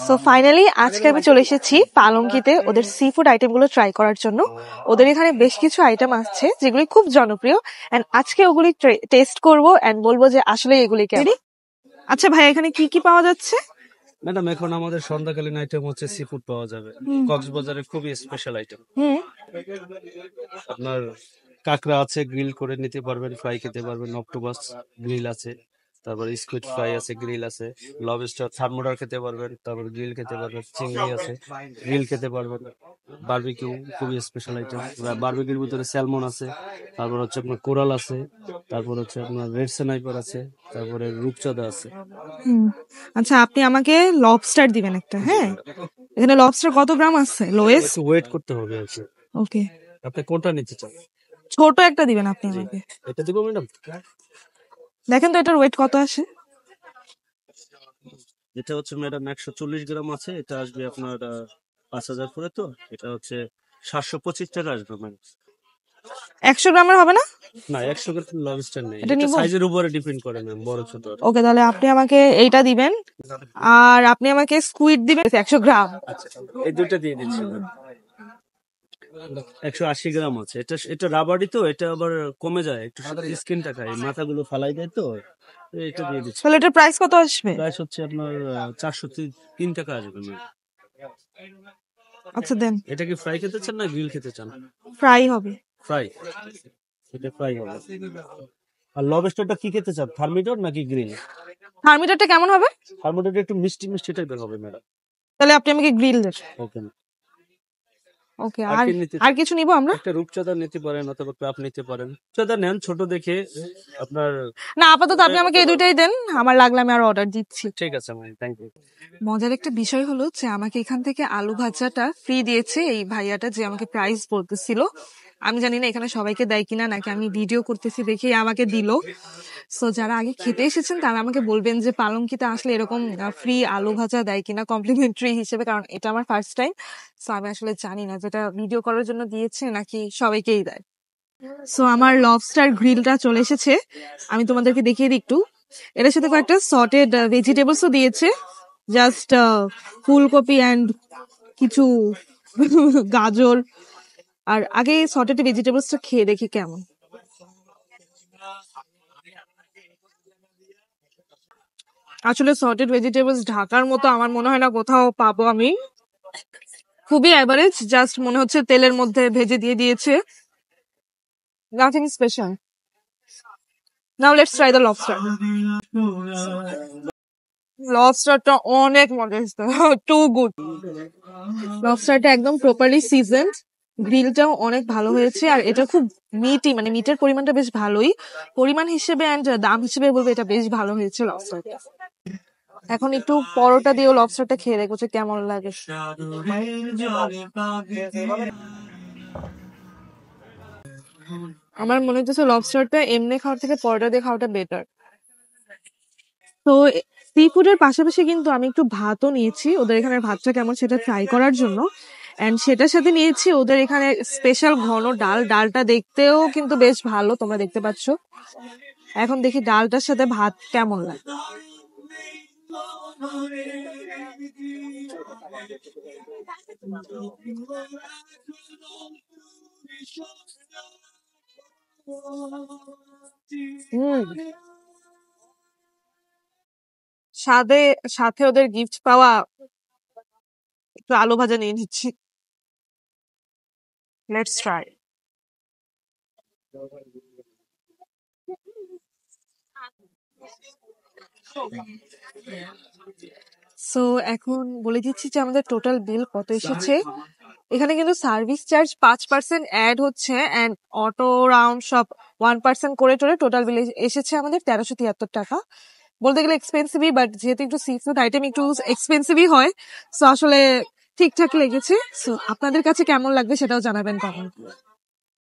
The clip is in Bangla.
সো ফাইনালি আজকে আমি চলে এসেছি পালঙ্কিতে ওদের সি ফুড আইটেম গুলো ট্রাই করার জন্য। ওদের এখানে বেশ কিছু আইটেম আছে যেগুলি খুব জনপ্রিয়, এন্ড আজকে ওগুলি টেস্ট করব এন্ড বলবো যে আসলে এগুলি কেমন। আচ্ছা ভাই, এখানে কি কি পাওয়া যাচ্ছে? ম্যাডাম, এখন আমাদের সন্ধ্যাকালীন আইটেম হচ্ছে সি ফুড পাওয়া যাবে। কক্সবাজারের খুবই স্পেশাল আইটেম। আপনার কাঁকড়া আছে, গ্রিল করে নিতে পারবেন, ফ্রাই খেতে পারবেন। অক্টোপাস গ্রিল আছে, তারপর স্কুইড ফ্রাই আছে, গ্রিল আছে। লবস্টার থার্মোডার খেতে পারবেন, তারপর গ্রিল খেতে পারবেন। চিংড়ি আছে, গ্রিল খেতে পারবেন। বারবিকিউ খুবই স্পেশাল আইটেম। বারবিকিউর ভিতরে স্যালমন আছে, তারপর হচ্ছে আপনার কোরাল আছে, তারপর হচ্ছে আপনার রেড স্নাইপার আছে, তারপরে রূপচাঁদা আছে। আচ্ছা, আপনি আমাকে লবস্টার দিবেন একটা। হ্যাঁ, এখানে লবস্টার কত গ্রাম আছে? লোয়েস্ট একটু ওয়েট করতে হবে আর কি। ওকে, আপনি কোনটা নিতে চান? ছোট একটা দিবেন আপনি আমাকে। এটা দিব ম্যাডাম? দেখেন তো এটার ওয়েট কত আসে। এটা হচ্ছে ম্যাডাম 140 গ্রাম আছে। এটা আসবে আপনার 5,000 করে। তো এটা হচ্ছে 725 টাকা আসবে ম্যাডাম। 100 গ্রামের হবে না? না, 100 গ্রাম লবস্টার নেই। এটা এটা নিবো? সাইজের উপরে ডিপেন্ড করে ম্যাম, বড় ছোট। ওকে, তাহলে আপনি আমাকে এইটা দিবেন, আর আপনি আমাকে স্কুইড দিবেন 100 গ্রাম। আচ্ছা, এই দুটো দিয়ে দিচ্ছি। 180 গ্রাম আছে। এটা এটা রাবারই, তো এটা আবার কমে যায় একটু, স্কিনটা খায়, মাথাগুলো ফালাই দেয়। তো এটা দিয়ে দিচ্ছি। তাহলে এটার প্রাইস কত আসবে? প্রাইস হচ্ছে আপনার 403 টাকা আসবে ম্যাম। আচ্ছা দেন। এটা কি ফ্রাই খেতে চান না গ্রিল খেতে চান? ফ্রাই হবে। ফ্রাই, এটা ফ্রাই হবে। আর লবস্টারটা কি খেতে চান, থার্মিডর নাকি গ্রিল? থার্মিটারটা কেমন হবে? থার্মিডরটা একটু মিষ্টি মিষ্টি টাইপের হবে ম্যাডাম। তাহলে আপনি আমাকে গ্রিল দেন। ওকে। ওকে, আর আর কি নিতে আর কিছু নিব আমরা? একটা রূপচাঁদা নিতে পারেন, অথবা ক্রাপ নিতে পারেন। রূপচাঁদা নেন ছোট দেখে আপনার। না, আপাতত আপনি আমাকে এই দুইটাই দেন, আমার লাগলে আমি আর অর্ডার দিচ্ছি। ঠিক আছে ম্যাম, থ্যাংক ইউ। মজার একটা বিষয় হলো যে আমাকে এখান থেকে আলু ভাজাটা ফ্রি দিয়েছে এই ভাইয়াটা, যে আমাকে প্রাইস বলতেছিল। আমি জানি না এখানে সবাইকে দেয় কিনা, নাকি আমি ভিডিও করতেছি দেখে আমাকে দিল। সো যারা আগে খেতে এসেছেন তারা আমাকে বলবেন যে পালঙ্কিতে আসলে এরকম ফ্রি আলু ভাজা দেয় কিনা কমপ্লিমেন্টারি হিসেবে, কারণ এটা আমার ফার্স্ট টাইম। সো আমি আসলে জানি না যেটা ভিডিও করার জন্য দিয়েছে নাকি সবাইকেই দেয়। সো আমার লবস্টার গ্রিলটা চলে এসেছে, আমি তোমাদেরকে দেখিয়ে দিই একটু। এটার সাথে কয়েকটা সটেড ভেজিটেবলসও দিয়েছে, জাস্ট ফুলকপি অ্যান্ড কিছু গাজর। আর আগে সটেড ভেজিটেবলসটা খেয়ে দেখি কেমন। আসলে সটেড ভেজিটেবলস ঢাকার মতো আমার মনে হয় না কোথাও পাবো আমি। খুবই অ্যাভারেজ, জাস্ট মনে হচ্ছে তেলের মধ্যে ভেজে দিয়ে দিয়েছে, nothing special. Now let's try the lobster. লবস্টারটা অনেক মজা হয়েছে, টু গুড। লবস্টারটা একদম প্রপারলি সিজনড, গ্রিলটাও অনেক ভালো হয়েছে, আর এটা খুব মিটি, মানে মিটের পরিমাণটা বেশ ভালোই। পরিমাণ হিসেবে অ্যান্ড দাম হিসেবে বলবো এটা বেশ ভালো হয়েছে লবস্টারটা। এখন একটু পরোটা দিয়েও লবস্টারটা খেয়ে দেখো যে কেমন লাগে। আমার মনে হচ্ছে লবস্টারটা এমনি খাওয়ার থেকে পরোটা দিয়ে খাওয়াটা বেটার। তো সি ফুডের পাশাপাশি কিন্তু আমি একটু ভাতও নিয়েছি, ওদের এখানে ভাতটা কেমন সেটা ট্রাই করার জন্য। এন্ড সেটার সাথে নিয়েছি ওদের এখানে স্পেশাল ঘন ডাল। ডালটা দেখতেও কিন্তু বেশ ভালো, তোমরা দেখতে পাচ্ছ। এখন দেখি ডালটার সাথে ভাত কেমন লাগে। সাথে সাথে ওদের গিফট পাওয়া একটু আলু ভাজা নিয়ে নিচ্ছি। Let's try. সো এখন বলে দিচ্ছি যে আমাদের টোটাল বিল কত এসেছে। এখানে কিন্তু সার্ভিস চার্জ 5% অ্যাড হচ্ছে, এন্ড অটো রাউন্ড সব 1% করে টোরে টোটাল বিল এসেছে আমাদের 1373 টাকা। বলতে গেলে এক্সপেন্সিভই, বাট যেহেতু একটু সি ফুড আইটেম একটু এক্সপেন্সিভই হয়, সো আসলে ঠিকঠাক লেগেছে। সো আপনাদের কাছে কেমন লাগবে সেটাও জানাবেন কমেন্ট।